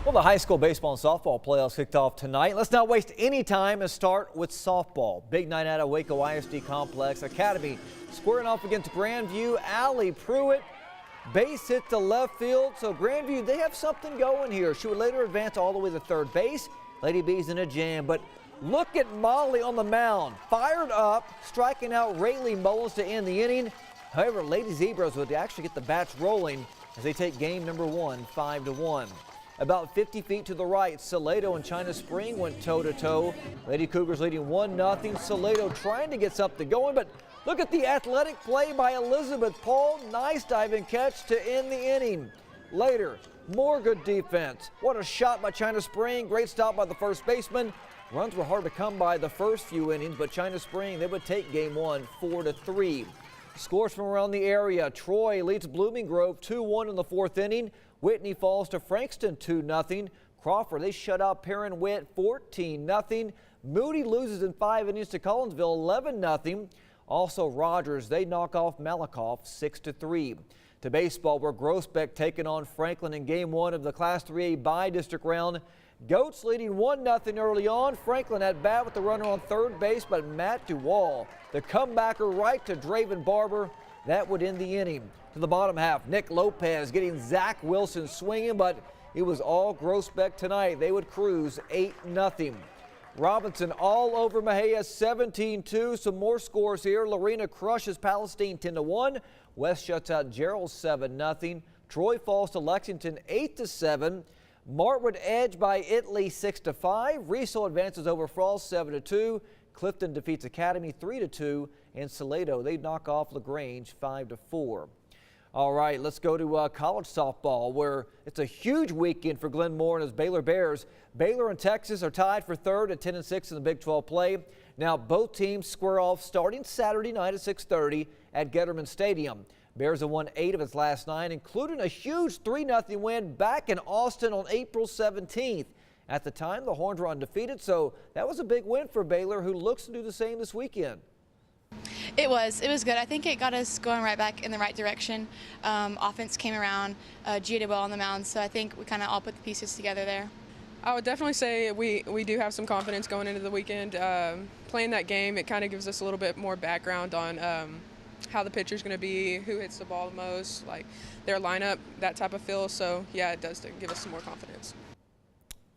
Well, the high school baseball and softball playoffs kicked off tonight. Let's not waste any time and start with softball. Big night out of Waco ISD Complex. Academy squaring off against Grandview. Allie Pruitt, base hit to left field. So Grandview, they have something going here. She would later advance all the way to third base. Lady B's in a jam, but look at Molly on the mound. Fired up, striking out Rayleigh Mullins to end the inning. However, Lady Zebras would actually get the bats rolling as they take game number one, 5-1. About 50 feet to the right, Salado and China Spring went toe-to-toe. Lady Cougars leading 1-0. Salado trying to get something going, but look at the athletic play by Elizabeth Paul. Nice diving catch to end the inning. Later, more good defense. What a shot by China Spring. Great stop by the first baseman. Runs were hard to come by the first few innings, but China Spring, they would take game one, 4-3. Scores from around the area. Troy leads Blooming Grove 2-1 in the fourth inning. Whitney falls to Frankston 2-0. Crawford, they shut out Perrin Witt 14-0. Moody loses in 5 innings to Collinsville 11-0. Also Rogers, they knock off Malakoff 6-3. To baseball, where Groesbeck taking on Franklin in game one of the Class 3A bi-district round. Goats leading 1-0 early on. Franklin at bat with the runner on third base, but Matt Duwall, the comebacker right to Draven Barber, that would end the inning. To the bottom half, Nick Lopez getting Zach Wilson swinging, but it was all Groesbeck tonight. They would cruise 8-0. Robinson all over Mejia 17-2. Some more scores here. Lorena crushes Palestine 10-1. West shuts out Gerald 7-0. Troy falls to Lexington 8-7. Martwood edge by Italy 6-5. Riesel advances over Frost 7-2. Clifton defeats Academy 3-2. And Salado, they knock off LaGrange 5-4. All right, let's go to college softball, where it's a huge weekend for Glen Moore and his Baylor Bears. Baylor and Texas are tied for third at 10-6 in the Big 12 play. Now both teams square off starting Saturday night at 6:30 at Getterman Stadium. Bears have won 8 of its last 9, including a huge 3-0 win back in Austin on April 17th. At the time, the Horns were undefeated, so that was a big win for Baylor, who looks to do the same this weekend. It was good. I think it got us going right back in the right direction. Offense came around, Gia did well on the mound, so I think we kind of all put the pieces together there. I would definitely say we do have some confidence going into the weekend. Playing that game, it kind of gives us a little bit more background on how the pitcher's going to be, who hits the ball the most, like their lineup, that type of feel. So, yeah, it does give us some more confidence.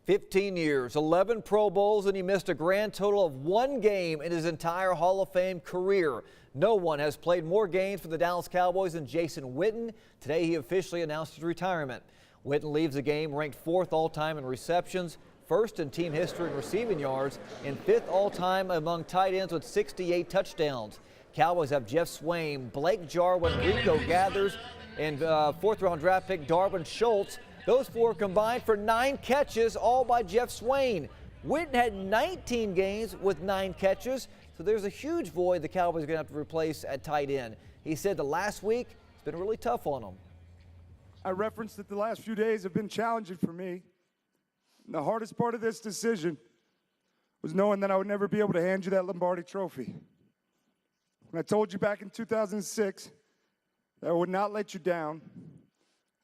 15 years, 11 Pro Bowls, and he missed a grand total of 1 game in his entire Hall of Fame career. No one has played more games for the Dallas Cowboys than Jason Witten. Today he officially announced his retirement. Witten leaves the game ranked 4th all-time in receptions, 1st in team history in receiving yards, and 5th all-time among tight ends with 68 touchdowns. Cowboys have Jeff Swain, Blake Jarwin, Rico Gathers, and 4th-round draft pick Darwin Schultz. Those 4 combined for 9 catches, all by Jeff Swain. Witten had 19 games with 9 catches, so there's a huge void the Cowboys are going to have to replace at tight end. He said the last week it's been really tough on him. I referenced that the last few days have been challenging for me. And the hardest part of this decision was knowing that I would never be able to hand you that Lombardi trophy. When I told you back in 2006 that I would not let you down,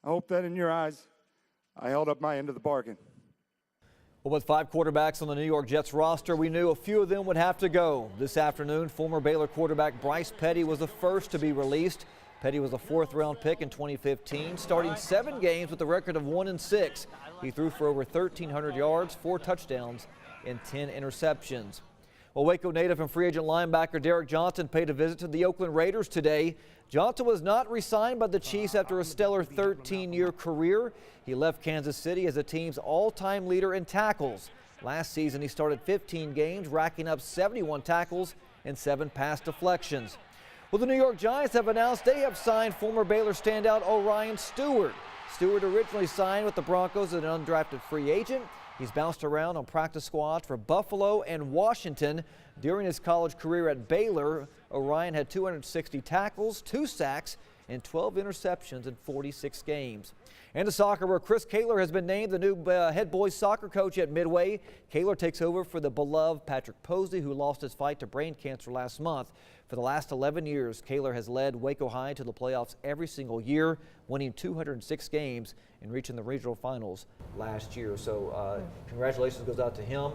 I hope that in your eyes, I held up my end of the bargain. Well, with 5 quarterbacks on the New York Jets roster, we knew a few of them would have to go. This afternoon, former Baylor quarterback Bryce Petty was the first to be released. Petty was a 4th-round pick in 2015, starting 7 games with a record of 1-6. He threw for over 1,300 yards, 4 touchdowns, and 10 interceptions. Well, Waco native and free agent linebacker Derek Johnson paid a visit to the Oakland Raiders today. Johnson was not re-signed by the Chiefs after a stellar 13-year career. He left Kansas City as the team's all-time leader in tackles. Last season, he started 15 games, racking up 71 tackles and 7 pass deflections. Well, the New York Giants have announced they have signed former Baylor standout Orion Stewart. Stewart originally signed with the Broncos as an undrafted free agent. He's bounced around on practice squads for Buffalo and Washington. During his college career at Baylor, Orion had 260 tackles, 2 sacks, and 12 interceptions in 46 games. And to soccer, where Chris Kaler has been named the new head boys soccer coach at Midway. Kaler takes over for the beloved Patrick Posey, who lost his fight to brain cancer last month. For the last 11 years, Kaler has led Waco High to the playoffs every single year, winning 206 games and reaching the regional finals last year. So congratulations goes out to him.